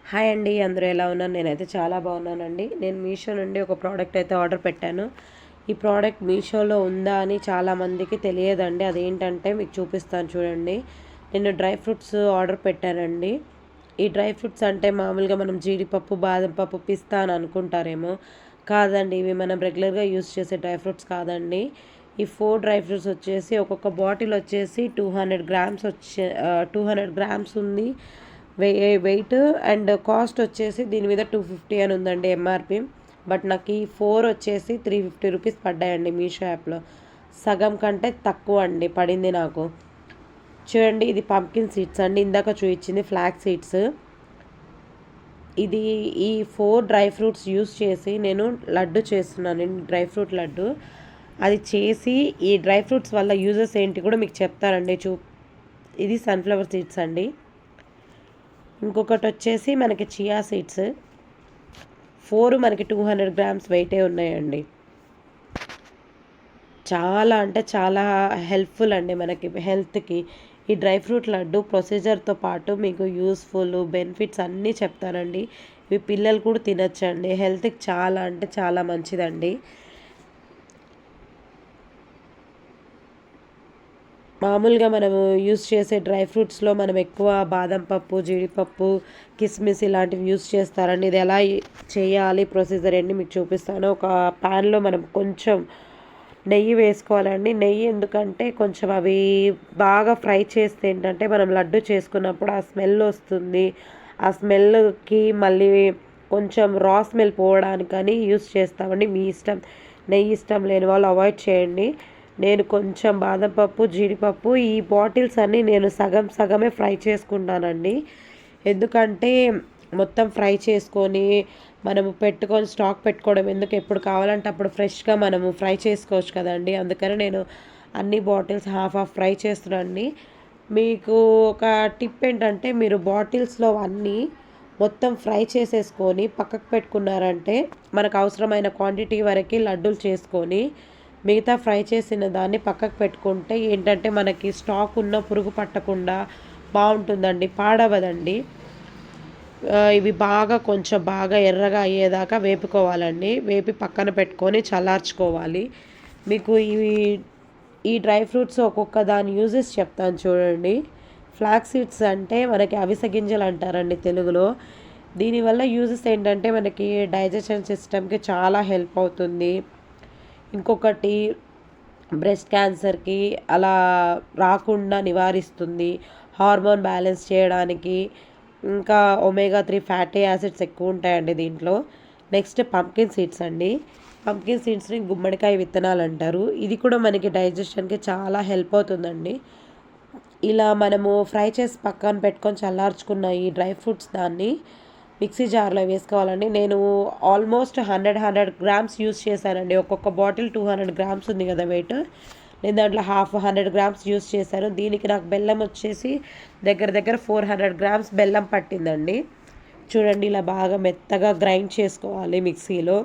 Hi అండి, అందరూ ఎలా ఉన్నారు? నేనైతే చాలా బాగున్నానండి. నేను మీషో నుండి ఒక ప్రోడక్ట్ అయితే ఆర్డర్ పెట్టాను. ఈ ప్రోడక్ట్ మీషోలో ఉందా అని చాలామందికి తెలియదండి. అదేంటంటే మీకు చూపిస్తాను చూడండి. నేను డ్రై ఫ్రూట్స్ ఆర్డర్ పెట్టానండి. ఈ డ్రై ఫ్రూట్స్ అంటే మామూలుగా మనం జీడిపప్పు, బాదం పప్పు, పిస్తా అని అనుకుంటారేమో. కాదండి, ఇవి మనం రెగ్యులర్గా యూస్ చేసే డ్రై ఫ్రూట్స్ కాదండి. ఈ 4 డ్రై ఫ్రూట్స్ వచ్చేసి ఒక్కొక్క బాటిల్ వచ్చేసి 200 గ్రామ్స్ 200 గ్రామ్స్ ఉంది వెయిట్. అండ్ కాస్ట్ వచ్చేసి దీని మీద 250 అని ఉందండి ఎంఆర్పి. బట్ నాకు ఈ 4 వచ్చేసి 350 రూపీస్ పడ్డాయండి మీషో యాప్లో. సగం కంటే తక్కువ అండి పడింది నాకు. చూడండి, ఇది పంకిన్ సీడ్స్ అండి, ఇందాక చూపించింది ఫ్లాక్ సీడ్స్. ఇది ఈ 4 డ్రై ఫ్రూట్స్ యూస్ చేసి నేను లడ్డు చేస్తున్నాను, డ్రై ఫ్రూట్ లడ్డు. అది చేసి ఈ డ్రై ఫ్రూట్స్ వల్ల యూజెస్ ఏంటి కూడా మీకు చెప్తారండి. ఇది సన్ఫ్లవర్ సీడ్స్ అండి. ఇంకొకటి వచ్చేసి మనకి చియా సీడ్స్ 4 మనకి 200 గ్రామ్స్ వెయిటే ఉన్నాయండి. చాలా అంటే చాలా హెల్ప్ఫుల్ అండి మనకి హెల్త్కి. ఈ డ్రై ఫ్రూట్ లడ్డు ప్రొసీజర్తో పాటు మీకు యూస్ఫుల్ బెనిఫిట్స్ అన్నీ చెప్తానండి. ఇవి పిల్లలు కూడా తినచ్చండి, హెల్త్కి చాలా అంటే చాలా మంచిదండి. మామూలుగా మనము యూస్ చేసే డ్రై ఫ్రూట్స్లో మనం ఎక్కువ బాదం పప్పు, జీడిపప్పు, కిస్మిస్ ఇలాంటివి యూస్ చేస్తారండి. ఇది ఎలా చేయాలి ప్రొసీజర్ ఏంటి మీకు చూపిస్తాను. ఒక ప్యాన్లో మనం కొంచెం నెయ్యి వేసుకోవాలండి. నెయ్యి ఎందుకంటే కొంచెం అవి బాగా ఫ్రై చేస్తే ఏంటంటే మనం లడ్డు చేసుకున్నప్పుడు ఆ స్మెల్ వస్తుంది. ఆ స్మెల్కి మళ్ళీ కొంచెం రా స్మెల్ పోవడానికని యూస్ చేస్తామండి. మీ ఇష్టం, నెయ్యి ఇష్టం లేని వాళ్ళు అవాయిడ్ చేయండి. నేను కొంచెం బాదం పప్పు, జీడిపప్పు ఈ బాటిల్స్ అన్నీ నేను సగం సగమే ఫ్రై చేసుకుంటానండి. ఎందుకంటే మొత్తం ఫ్రై చేసుకొని మనము పెట్టుకొని స్టాక్ పెట్టుకోవడం ఎందుకు, ఎప్పుడు కావాలంటే అప్పుడు ఫ్రెష్గా మనము ఫ్రై చేసుకోవచ్చు కదండి. అందుకని నేను అన్ని బాటిల్స్ హాఫ్ ఫ్రై చేస్తున్నానండి. మీకు ఒక టిప్ ఏంటంటే, మీరు బాటిల్స్లో అన్నీ మొత్తం ఫ్రై చేసేసుకొని పక్కకు పెట్టుకున్నారంటే మనకు అవసరమైన క్వాంటిటీ వరకు లడ్డూలు చేసుకొని మిగతా ఫ్రై చేసిన దాన్ని పక్కకు పెట్టుకుంటే ఏంటంటే మనకి స్టాక్ ఉన్న పురుగు పట్టకుండా బాగుంటుందండి, పాడవదండి. ఇవి కొంచెం బాగా ఎర్రగా అయ్యేదాకా వేపుకోవాలండి. వేపి పక్కన పెట్టుకొని చల్లార్చుకోవాలి. మీకు ఈ డ్రై ఫ్రూట్స్ ఒక్కొక్క దాని యూజెస్ చెప్తాను చూడండి. ఫ్లాక్ సీడ్స్ అంటే మనకి అవిసె గింజలు అంటారండి తెలుగులో. దీనివల్ల యూజెస్ ఏంటంటే మనకి డైజెషన్ సిస్టమ్కి చాలా హెల్ప్ అవుతుంది. ఇంకొకటి బ్రెస్ట్ క్యాన్సర్కి అలా రాకుండా నివారిస్తుంది. హార్మోన్ బ్యాలెన్స్ చేయడానికి. ఇంకా ఒమేగా 3 ఫ్యాటీ యాసిడ్స్ ఎక్కువ ఉంటాయండి దీంట్లో. నెక్స్ట్ పంకిన్ సీడ్స్ అండి. పంకిన్ సీడ్స్ని గుమ్మడికాయ విత్తనాలు అంటారు. ఇది కూడా మనకి డైజెషన్కి చాలా హెల్ప్ అవుతుందండి. ఇలా మనము ఫ్రై చేసి పక్కన పెట్టుకొని చల్లార్చుకున్న ఈ డ్రై ఫ్రూట్స్ దాన్ని మిక్సీ జార్లో వేసుకోవాలండి. నేను ఆల్మోస్ట్ 100 గ్రామ్స్ యూస్ చేశానండి. ఒక్కొక్క బాటిల్ 200 గ్రామ్స్ ఉంది కదా వెయిట్. నేను దాంట్లో 100 గ్రామ్స్ యూస్ చేశాను. దీనికి నాకు బెల్లం వచ్చేసి దగ్గర 400 గ్రామ్స్ బెల్లం పట్టిందండి. చూడండి, ఇలా బాగా మెత్తగా గ్రైండ్ చేసుకోవాలి మిక్సీలో.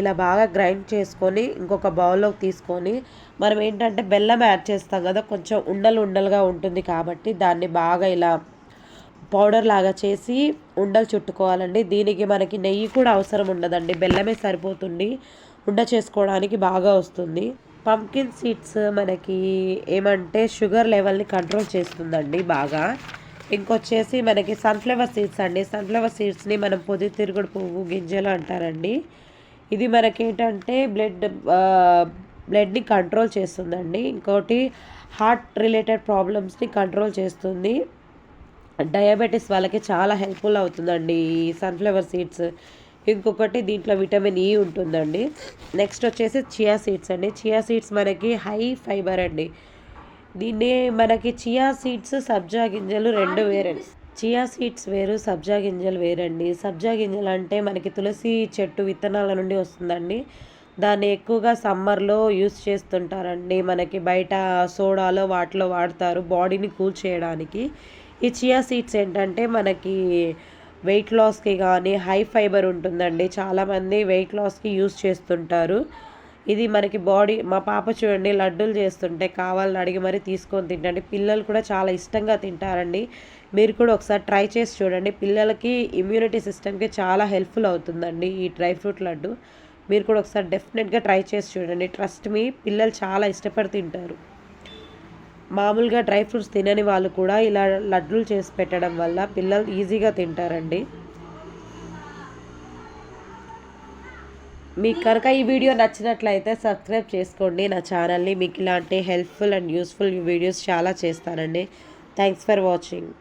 ఇలా బాగా గ్రైండ్ చేసుకొని ఇంకొక బౌల్లోకి తీసుకొని మనం ఏంటంటే బెల్లం యాడ్ చేస్తాం కదా, కొంచెం ఉండలుగా ఉంటుంది కాబట్టి దాన్ని బాగా ఇలా పౌడర్ లాగా చేసి ఉండలు చుట్టుకోవాలండి. దీనికి మనకి నెయ్యి కూడా అవసరం ఉండదండి, బెల్లమే సరిపోతుంది. ఉండ చేసుకోవడానికి బాగా వస్తుంది. పంకిన్ సీడ్స్ మనకి ఏమంటే షుగర్ లెవెల్ని కంట్రోల్ చేస్తుందండి బాగా. ఇంకొచ్చేసి మనకి సన్ఫ్లవర్ సీడ్స్ అండి. సన్ఫ్లవర్ సీడ్స్ని మనం పొద్దుతిరుగుడు పువ్వు గింజలు అంటారండి. ఇది మనకేంటంటే బ్లడ్ని కంట్రోల్ చేస్తుందండి. ఇంకోటి హార్ట్ రిలేటెడ్ ప్రాబ్లమ్స్ని కంట్రోల్ చేస్తుంది. డయాబెటీస్ వాళ్ళకి చాలా హెల్ప్ఫుల్ అవుతుందండి ఈ సన్ఫ్లవర్ సీడ్స్. ఇంకొకటి దీంట్లో విటమిన్ ఈ ఉంటుందండి. నెక్స్ట్ వచ్చేసి చియా సీడ్స్ అండి. చియా సీడ్స్ మనకి హై ఫైబర్ అండి. దీన్ని మనకి చియా సీడ్స్, సబ్జా గింజలు రెండు వేరే. చియా సీడ్స్ వేరు, సబ్జా గింజలు వేరండి. సబ్జా గింజలు అంటే మనకి తులసి చెట్టు విత్తనాల నుండి వస్తుందండి. దాన్ని ఎక్కువగా సమ్మర్లో యూస్ చేస్తుంటారండి. మనకి బయట సోడాలో వాటిలో వాడతారు బాడీని కూల్ చేయడానికి. ఈ చియా సీడ్స్ ఏంటంటే మనకి వెయిట్ లాస్కి కానీ హై ఫైబర్ ఉంటుందండి. చాలామంది వెయిట్ లాస్కి యూస్ చేస్తుంటారు. ఇది మనకి మా పాప చూడండి లడ్డూలు చేస్తుంటే కావాలని అడిగి మరీ తీసుకొని తింటండి. పిల్లలు కూడా చాలా ఇష్టంగా తింటారండి. మీరు కూడా ఒకసారి ట్రై చేసి చూడండి. పిల్లలకి ఇమ్యూనిటీ సిస్టమ్‌కి చాలా హెల్ప్‌ఫుల్ అవుతుందండి ఈ డ్రై ఫ్రూట్ లడ్డు. మీరు కూడా ఒకసారి డెఫినెట్‌గా ట్రై చేసి చూడండి. ట్రస్ట్ మీ, పిల్లలు చాలా ఇష్టపడి తింటారు. మామూలుగా డ్రై ఫ్రూట్స్ తినని వాళ్ళు కూడా ఇలా లడ్డూలు చేసి పెట్టడం వల్ల పిల్లలు ఈజీగా తింటారండి. మీకు కనుక ఈ వీడియో నచ్చినట్లయితే సబ్స్క్రైబ్ చేసుకోండి నా ఛానల్ని. మీకు ఇలాంటి హెల్ప్ఫుల్ అండ్ యూస్ఫుల్ వీడియోస్ చాలా చేస్తానండి. Thanks for watching.